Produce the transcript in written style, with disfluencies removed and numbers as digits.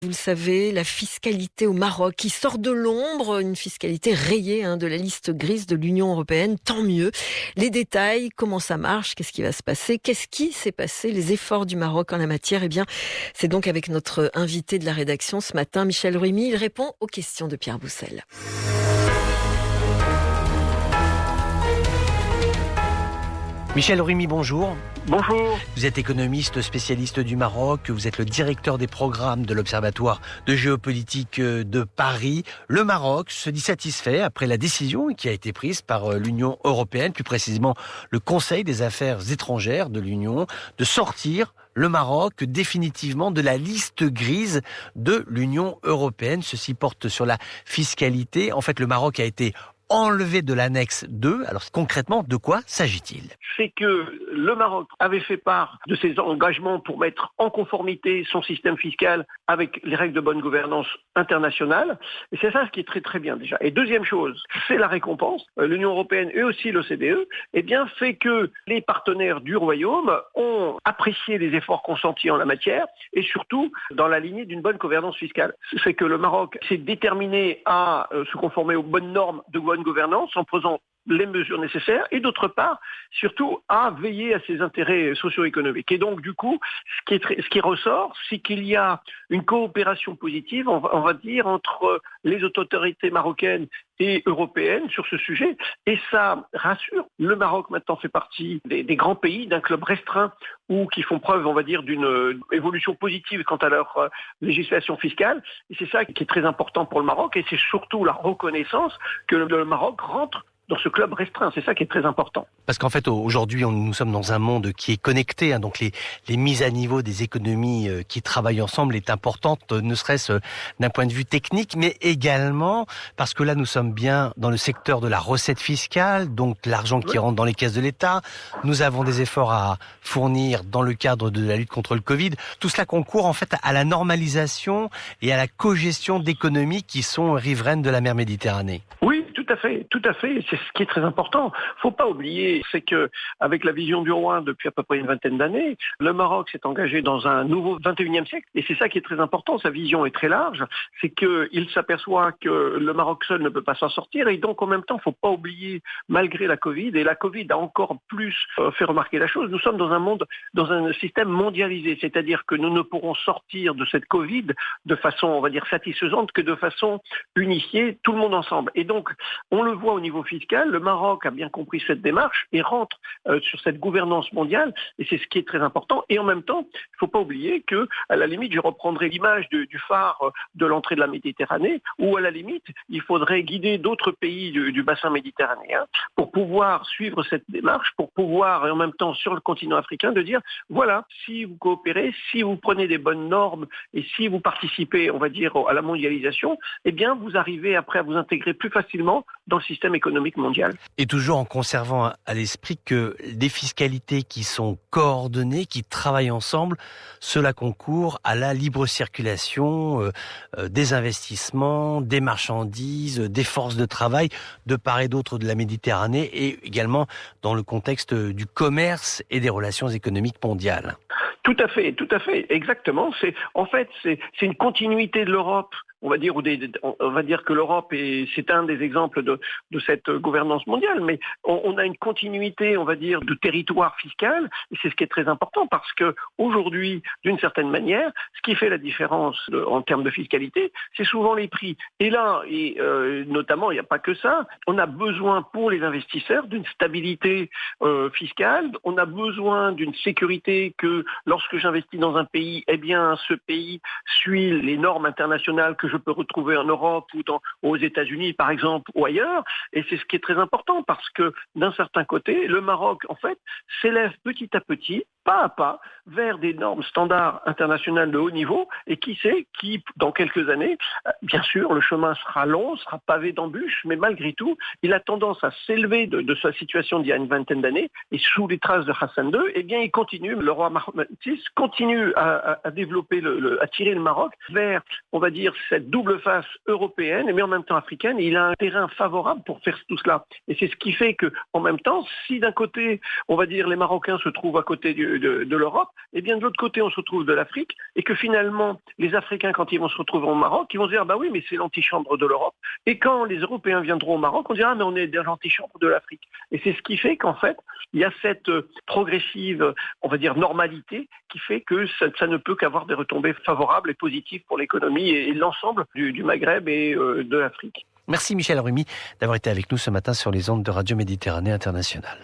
Vous le savez, la fiscalité au Maroc qui sort de l'ombre, une fiscalité rayée de la liste grise de l'Union européenne, tant mieux. Les détails, comment ça marche, qu'est-ce qui va se passer, qu'est-ce qui s'est passé, les efforts du Maroc en la matière, eh bien, c'est donc avec notre invité de la rédaction ce matin, Michel Ruimi. Il répond aux questions de Pierre Boussel. Michel Ruimi, bonjour. Bonjour. Vous êtes économiste spécialiste du Maroc, vous êtes le directeur des programmes de l'Observatoire de géopolitique de Paris. Le Maroc se dit satisfait après la décision qui a été prise par l'Union européenne, plus précisément le Conseil des affaires étrangères de l'Union, de sortir le Maroc définitivement de la liste grise de l'Union européenne. Ceci porte sur la fiscalité. En fait, le Maroc a été enlevé de l'annexe 2. Alors concrètement, de quoi s'agit-il ? C'est que le Maroc avait fait part de ses engagements pour mettre en conformité son système fiscal avec les règles de bonne gouvernance internationale. Et c'est ça ce qui est très très bien déjà. Et deuxième chose, c'est la récompense. L'Union européenne et aussi l'OCDE, fait que les partenaires du Royaume ont apprécié les efforts consentis en la matière et surtout dans la lignée d'une bonne gouvernance fiscale. C'est que le Maroc s'est déterminé à se conformer aux bonnes normes de bonne gouvernance en prenant les mesures nécessaires et d'autre part, surtout à veiller à ses intérêts socio-économiques. Et donc, du coup, ce qui ressort, c'est qu'il y a une coopération positive, on va dire, entre les autorités marocaines et européennes sur ce sujet. Et ça rassure. Le Maroc, maintenant, fait partie des grands pays, d'un club restreint ou qui font preuve, on va dire, d'une évolution positive quant à leur législation fiscale. Et c'est ça qui est très important pour le Maroc. Et c'est surtout la reconnaissance que le Maroc rentre dans ce club restreint. C'est ça qui est très important. Parce qu'en fait, aujourd'hui, nous sommes dans un monde qui est connecté. Donc, les mises à niveau des économies qui travaillent ensemble est importante, ne serait-ce d'un point de vue technique, mais également parce que là, nous sommes bien dans le secteur de la recette fiscale, donc l'argent qui rentre dans les caisses de l'État. Nous avons des efforts à fournir dans le cadre de la lutte contre le Covid. Tout cela concourt en fait à la normalisation et à la cogestion d'économies qui sont riveraines de la mer Méditerranée. Oui, tout à fait. C'est ce qui est très important. Faut pas oublier, c'est que avec la vision du roi depuis à peu près une vingtaine d'années, le Maroc s'est engagé dans un nouveau 21e siècle. Et c'est ça qui est très important. Sa vision est très large. C'est qu'il s'aperçoit que le Maroc seul ne peut pas s'en sortir. Et donc, en même temps, faut pas oublier, malgré la Covid, et la Covid a encore plus fait remarquer la chose, nous sommes dans un monde, dans un système mondialisé. C'est-à-dire que nous ne pourrons sortir de cette Covid de façon, on va dire, satisfaisante que de façon unifiée, tout le monde ensemble. Et donc, on le voit au niveau fiscal, le Maroc a bien compris cette démarche et rentre sur cette gouvernance mondiale, et c'est ce qui est très important. Et en même temps, il ne faut pas oublier que, à la limite, je reprendrai l'image du phare de l'entrée de la Méditerranée, où à la limite, il faudrait guider d'autres pays du bassin méditerranéen pour pouvoir suivre cette démarche, pour pouvoir, et en même temps, sur le continent africain, de dire, voilà, si vous coopérez, si vous prenez des bonnes normes, et si vous participez, on va dire, à la mondialisation, eh bien, vous arrivez après à vous intégrer plus facilement dans le système économique mondial. Et toujours en conservant à l'esprit que des fiscalités qui sont coordonnées, qui travaillent ensemble, cela concourt à la libre circulation des investissements, des marchandises, des forces de travail de part et d'autre de la Méditerranée et également dans le contexte du commerce et des relations économiques mondiales. Tout à fait, exactement. C'est une continuité de l'Europe. On va dire que l'Europe c'est un des exemples de cette gouvernance mondiale, mais on a une continuité, on va dire, de territoire fiscal, et c'est ce qui est très important parce que aujourd'hui, d'une certaine manière, ce qui fait la différence en termes de fiscalité, c'est souvent les prix. Et là, notamment, il n'y a pas que ça. On a besoin pour les investisseurs d'une stabilité fiscale. On a besoin d'une sécurité que lorsque j'investis dans un pays, eh bien, ce pays suit les normes internationales que je peux retrouver en Europe ou aux États-Unis, par exemple, ou ailleurs. Et c'est ce qui est très important parce que, d'un certain côté, le Maroc, en fait, s'élève petit à petit, pas à pas, vers des normes standards internationales de haut niveau. Et qui sait, dans quelques années, bien sûr, le chemin sera long, sera pavé d'embûches, mais malgré tout, il a tendance à s'élever de sa situation d'il y a une vingtaine d'années. Et sous les traces de Hassan II, eh bien, il continue, le roi Mohamed VI continue à développer, à tirer le Maroc vers, on va dire, cette cette double face européenne, mais en même temps africaine, et il a un terrain favorable pour faire tout cela. Et c'est ce qui fait que, en même temps, si d'un côté, on va dire, les Marocains se trouvent à côté de l'Europe, et bien de l'autre côté, on se retrouve de l'Afrique, et que finalement, les Africains, quand ils vont se retrouver au Maroc, ils vont se dire, bah oui, mais c'est l'antichambre de l'Europe. Et quand les Européens viendront au Maroc, on dira, mais on est dans l'antichambre de l'Afrique. Et c'est ce qui fait qu'en fait, il y a cette progressive, on va dire, normalité qui fait que ça ne peut qu'avoir des retombées favorables et positives pour l'économie et l'ensemble du Maghreb et de l'Afrique. Merci Michel Rumi d'avoir été avec nous ce matin sur les ondes de Radio Méditerranée Internationale.